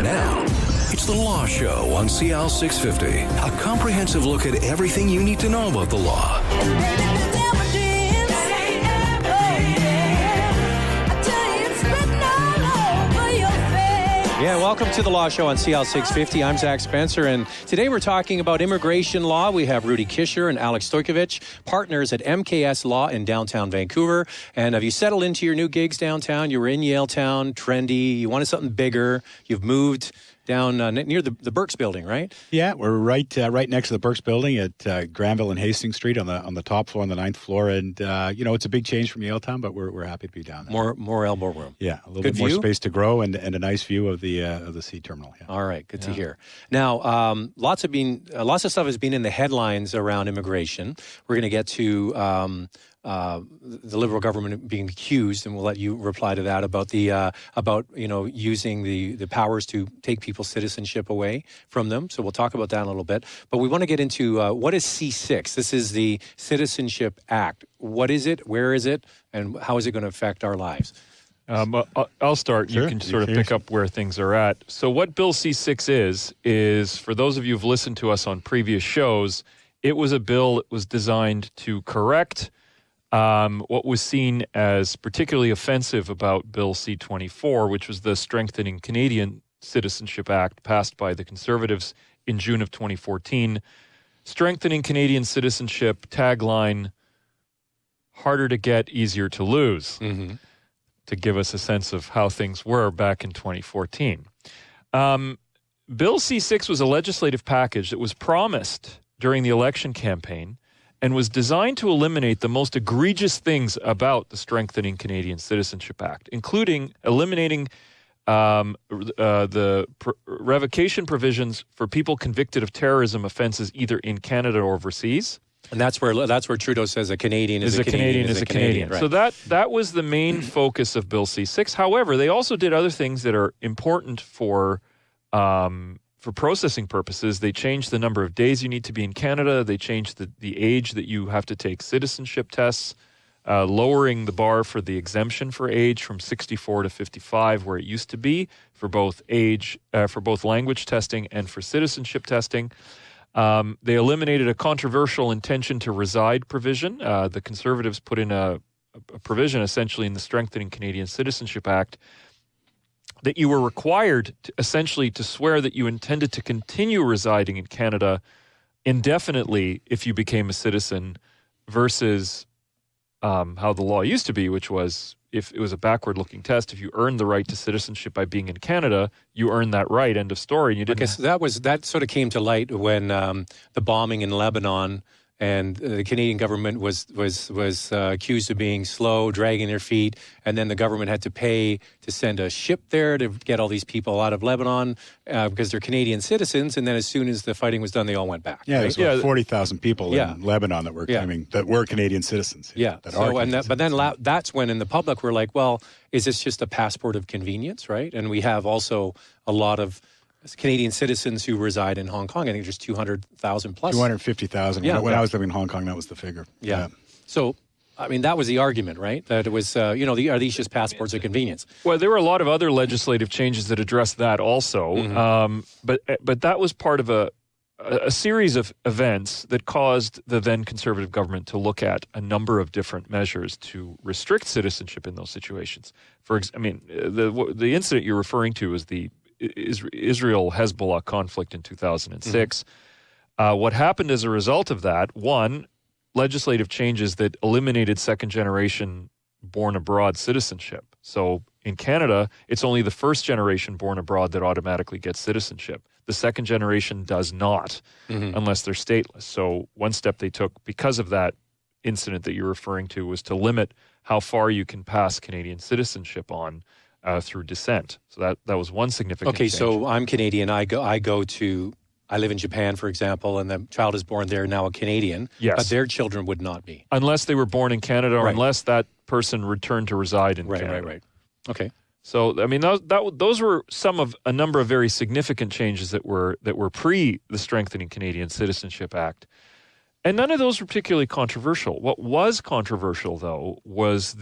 Now, it's The Law Show on CL 650. A comprehensive look at everything you need to know about the law. Yeah, welcome to The Law Show on CL 650. I'm Zach Spencer, and today we're talking about immigration law. We have Rudy Kisher and Alex Stojkovic, partners at MKS Law in downtown Vancouver. And have you settled into your new gigs downtown? You were in Yaletown, trendy. You wanted something bigger. You've moved down near the Burks Building, right? Yeah, we're right next to the Burks Building at Granville and Hastings Street on the top floor, on the 9th floor. And it's a big change from Yaletown, but we're happy to be down there. More elbow room. Yeah, a little bit more space to grow and a nice view of the sea terminal. Yeah. All right, good to hear. Now, lots of stuff has been in the headlines around immigration. We're going to get to the Liberal government being accused, and we'll let you reply to that, about using the powers to take people's citizenship away from them. So we'll talk about that in a little bit. But we want to get into what is C6? This is the Citizenship Act. What is it? Where is it? And how is it going to affect our lives? I'll start. Sure. You can sort of pick up where things are at. So what Bill C6 is for those of you who've listened to us on previous shows, it was a bill that was designed to correct what was seen as particularly offensive about Bill C-24, which was the Strengthening Canadian Citizenship Act passed by the Conservatives in June of 2014. Strengthening Canadian citizenship, tagline, harder to get, easier to lose, to give us a sense of how things were back in 2014. Bill C-6 was a legislative package that was promised during the election campaign and was designed to eliminate the most egregious things about the Strengthening Canadian Citizenship Act, including eliminating the revocation provisions for people convicted of terrorism offenses either in Canada or overseas. And that's where Trudeau says a Canadian is a Canadian. Right. So that was the main focus of Bill C-6. However, they also did other things that are important for processing purposes. They changed the number of days you need to be in Canada. They changed the age that you have to take citizenship tests, lowering the bar for the exemption for age from 64 to 55, where it used to be for both language testing and for citizenship testing. They eliminated a controversial intention to reside provision. The Conservatives put in a provision essentially in the Strengthening Canadian Citizenship Act that you were required to swear that you intended to continue residing in Canada indefinitely if you became a citizen, versus how the law used to be, which was if it was a backward-looking test, if you earned the right to citizenship by being in Canada, you earned that right, end of story. And you didn't. Okay, so that sort of came to light when the bombing in Lebanon, and the Canadian government was accused of being slow, dragging their feet, and then the government had to pay to send a ship there to get all these people out of Lebanon because they're Canadian citizens. And then as soon as the fighting was done, they all went back. Yeah, right? there's 40,000 people in Lebanon that were Canadian citizens. Yeah, that's when in the public we're like, well, is this just a passport of convenience, right? And we have also a lot of Canadian citizens who reside in Hong Kong. I think there's 200,000 plus. 250,000. Yeah, when I was living in Hong Kong, that was the figure. Yeah. So, I mean, that was the argument, right? That it was, are these just passports of convenience? Well, there were a lot of other legislative changes that addressed that also. But that was part of a series of events that caused the then Conservative government to look at a number of different measures to restrict citizenship in those situations. The incident you're referring to is the Israel-Hezbollah conflict in 2006. What happened as a result of that, one, legislative changes that eliminated second-generation born-abroad citizenship. So in Canada, it's only the first generation born abroad that automatically gets citizenship. The second generation does not, unless they're stateless. So one step they took because of that incident that you're referring to was to limit how far you can pass Canadian citizenship on through descent. So that was one significant change. So I'm Canadian. I live in Japan, for example, and the child is born there, now a Canadian. Yes. But their children would not be. Unless they were born in Canada or unless that person returned to reside in Canada. Right. Okay. So, I mean, those were some of a number of very significant changes that were pre the Strengthening Canadian Citizenship Act. And none of those were particularly controversial. What was controversial, though, was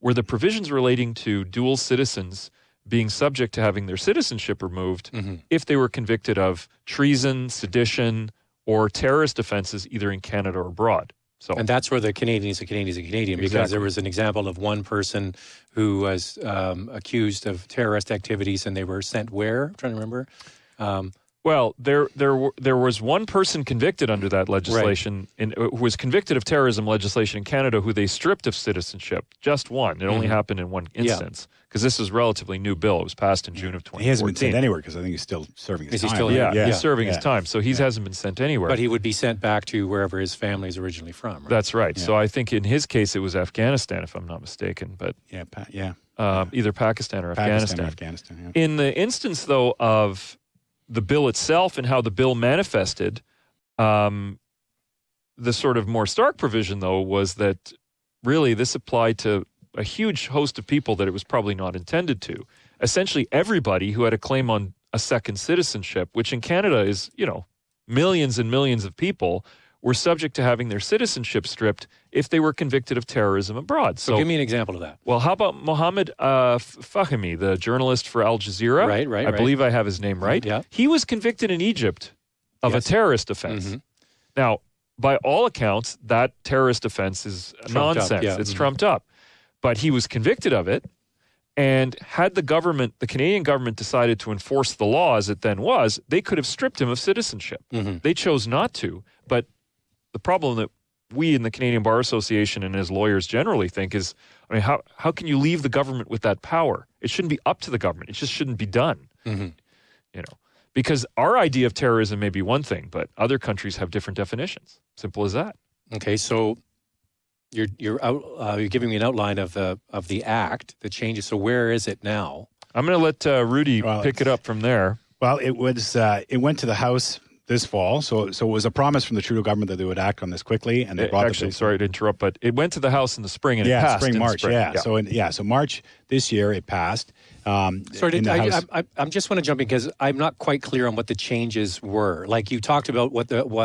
were the provisions relating to dual citizens being subject to having their citizenship removed if they were convicted of treason, sedition, or terrorist offenses either in Canada or abroad. So, and that's where the Canadian is a Canadian because there was an example of one person who was accused of terrorist activities and they were sent where? I'm trying to remember. Well, there was one person convicted under that legislation, who was convicted of terrorism legislation in Canada, who they stripped of citizenship. Just one. It only happened in one instance because this is a relatively new bill. It was passed in June of 2014. He hasn't been sent anywhere because I think he's still serving his time. Still, he's serving his time, so he hasn't been sent anywhere. But he would be sent back to wherever his family is originally from. Right? That's right. Yeah. So I think in his case it was Afghanistan, if I'm not mistaken. But either Pakistan or Afghanistan. In the instance, though, of the bill itself and how the bill manifested, the sort of more stark provision, though, was that really this applied to a huge host of people that it was probably not intended to. Essentially everybody who had a claim on a second citizenship, which in Canada is, millions and millions of people, were subject to having their citizenship stripped if they were convicted of terrorism abroad. So give me an example of that. Well, how about Mohammed Fahmy, the journalist for Al Jazeera? Right. I believe I have his name right. Yeah. He was convicted in Egypt of a terrorist offense. Now, by all accounts, that terrorist offense is nonsense. It's trumped up. But he was convicted of it, and had the Canadian government decided to enforce the law as it then was, they could have stripped him of citizenship. They chose not to, but the problem that we in the Canadian Bar Association and as lawyers generally think is, how can you leave the government with that power? It shouldn't be up to the government. It just shouldn't be done. Because our idea of terrorism may be one thing, but other countries have different definitions. Simple as that. Okay, so you're giving me an outline of the act, the changes. So where is it now? I'm going to let Rudy pick it up from there. Well, it went to the House this fall, so it was a promise from the Trudeau government that they would act on this quickly, and they brought sorry to interrupt, but it went to the House in the spring and it passed. March. So March this year it passed. I just want to jump in because I'm not quite clear on what the changes were. Like you talked about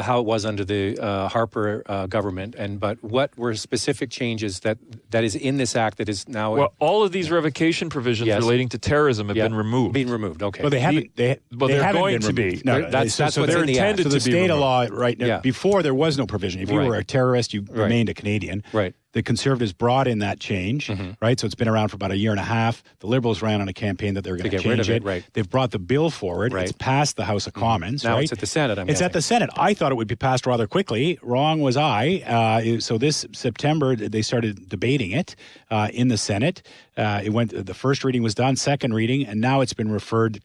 how it was under the Harper government, but what were specific changes that is in this act that is now? Well, all of these revocation provisions relating to terrorism have been removed. Okay. Well, they haven't. They're going to be. No, that's what's in the act. So the state law right now. Before there was no provision. If you were a terrorist, you remained a Canadian. Right. The Conservatives brought in that change, right? So it's been around for about a year and a half. The Liberals ran on a campaign that they were going to change it. Right. They've brought the bill forward. Right. It's passed the House of Commons. Now right? it's at the Senate. It's at the Senate. I thought it would be passed rather quickly. Wrong was I. So this September they started debating it in the Senate. It went. The first reading was done, second reading, and now it's been referred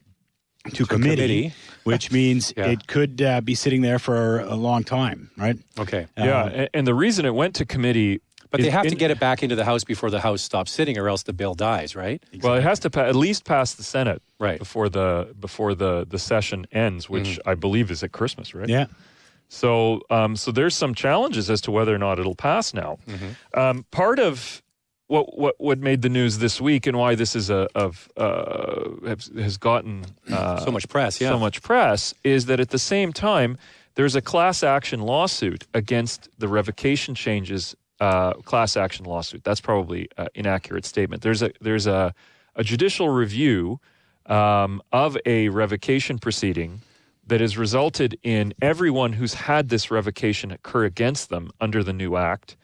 to committee, which means it could be sitting there for a long time, right? Okay. And the reason it went to committee. But they have to get it back into the House before the House stops sitting, or else the bill dies, right? Exactly. Well, it has to at least pass the Senate before the session ends, which I believe is at Christmas, right? Yeah. So there's some challenges as to whether or not it'll pass now. Part of what made the news this week and why this is has gotten so much press, is that at the same time there's a class action lawsuit against the revocation changes. Class action lawsuit. That's probably an inaccurate statement. There's a judicial review of a revocation proceeding that has resulted in everyone who's had this revocation occur against them under the new act.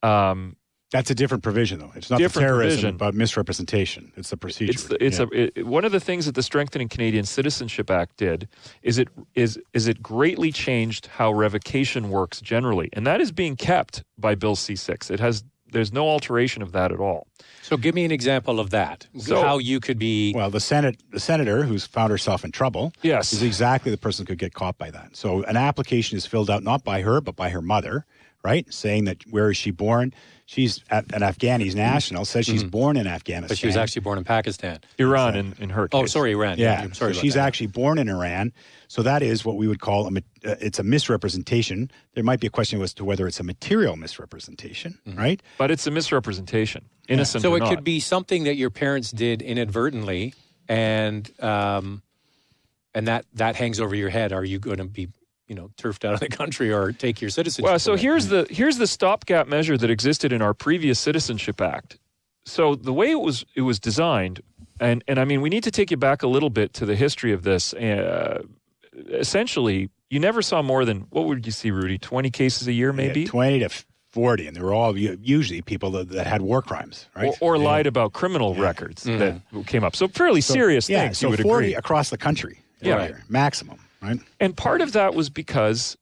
That's a different provision, though. It's not the terrorism, but misrepresentation. It's the procedure. One of the things that the Strengthening Canadian Citizenship Act did is it greatly changed how revocation works generally, and that is being kept by Bill C-6. There's no alteration of that at all. So give me an example of that. How you could be... Well, the senator who's found herself in trouble is exactly the person who could get caught by that. So an application is filled out not by her, but by her mother, right? Saying that where is she born? She's an Afghani national, says she's born in Afghanistan. But she was actually born in Pakistan. Iran in her case. Oh, sorry, Iran. Yeah, so she's actually born in Iran. So that is what we would call it's a misrepresentation. There might be a question as to whether it's a material misrepresentation, right? But it's a misrepresentation, innocent or not. So it could be something that your parents did inadvertently, and that hangs over your head. Are you going to be turfed out of the country or take your citizenship? Well, so here's the stopgap measure that existed in our previous Citizenship Act. So the way it was designed, And I mean, we need to take you back a little bit to the history of this. Essentially, you never saw more than, what would you see, Rudy, 20 cases a year maybe? 20 to 40, and they were all usually people that had war crimes, right? Or lied about criminal records that came up. So fairly serious things, so you would 40 agree. across the country, maximum, right? And part of that was because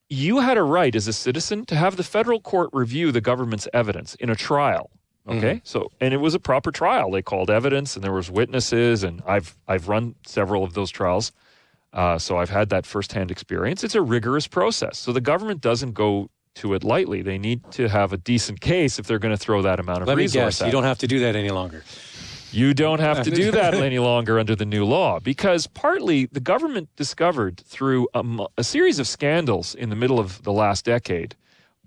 you had a right as a citizen to have the federal court review the government's evidence in a trial. Okay, so, and it was a proper trial. They called evidence, and there was witnesses, and I've run several of those trials, so I've had that firsthand experience. It's a rigorous process, so the government doesn't go to it lightly. They need to have a decent case if they're going to throw that amount of resource. Let me guess, at you it. don't have to do that any longer. You don't have to do that any longer under the new law, because partly the government discovered through a series of scandals in the middle of the last decade,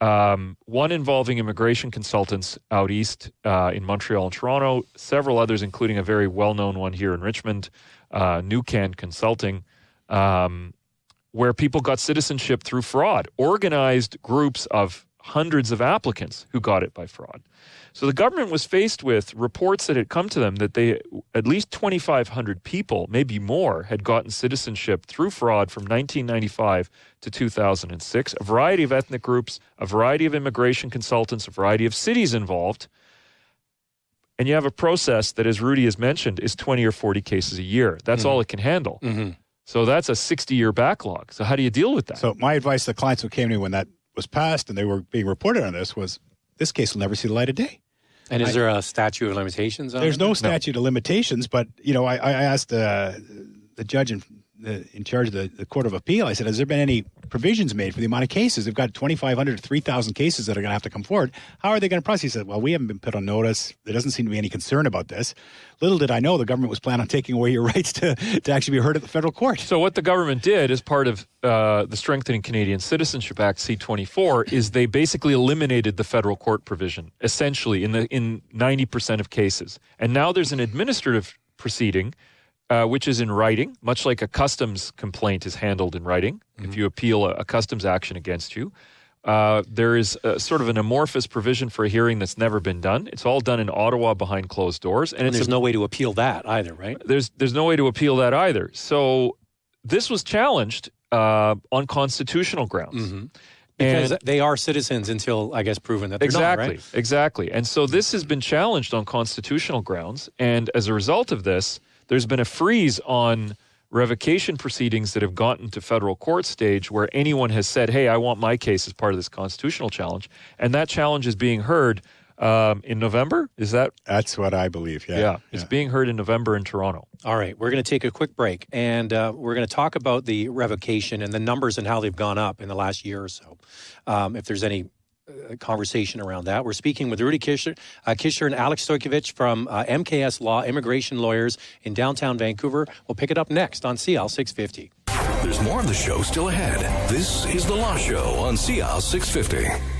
one involving immigration consultants out east in Montreal and Toronto, several others, including a very well-known one here in Richmond, Nucan Consulting, where people got citizenship through fraud, organized groups of hundreds of applicants who got it by fraud. So the government was faced with reports that had come to them that at least 2,500 people, maybe more, had gotten citizenship through fraud from 1995 to 2006, a variety of ethnic groups, a variety of immigration consultants, a variety of cities involved. And you have a process that, as Rudy has mentioned, is 20 or 40 cases a year. That's all it can handle. So that's a 60-year backlog. So how do you deal with that? So my advice to the clients who came to me when that was passed and they were being reported on this was, this case will never see the light of day. And is there a statute of limitations on There's it? no statute of limitations, but, I asked the judge in charge of the Court of Appeal, I said, has there been any provisions made for the amount of cases? They've got 2,500 to 3,000 cases that are going to have to come forward. How are they going to process? He said, well, we haven't been put on notice. There doesn't seem to be any concern about this. Little did I know the government was planning on taking away your rights to actually be heard at the federal court. So what the government did as part of the Strengthening Canadian Citizenship Act, C-24, is they basically eliminated the federal court provision, essentially, in 90% of cases. And now there's an administrative proceeding which is in writing, much like a customs complaint is handled in writing. If you appeal a customs action against you, there is sort of an amorphous provision for a hearing that's never been done. It's all done in Ottawa behind closed doors. And there's no way to appeal that either, right? There's no way to appeal that either. So this was challenged on constitutional grounds. Because they are citizens until, I guess, proven that they're not, right? Exactly. And so this has been challenged on constitutional grounds. And as a result of this, there's been a freeze on revocation proceedings that have gotten to federal court stage where anyone has said, hey, I want my case as part of this constitutional challenge. And that challenge is being heard in November. Is that? That's what I believe, Yeah. It's being heard in November in Toronto. All right. We're going to take a quick break, and we're going to talk about the revocation and the numbers and how they've gone up in the last year or so. If there's any conversation around that. We're speaking with Rudy Kisher and Alex Stojkovic from MKS Law, immigration lawyers in downtown Vancouver. We'll pick it up next on CL 650. There's more of the show still ahead. This is The Law Show on CL 650.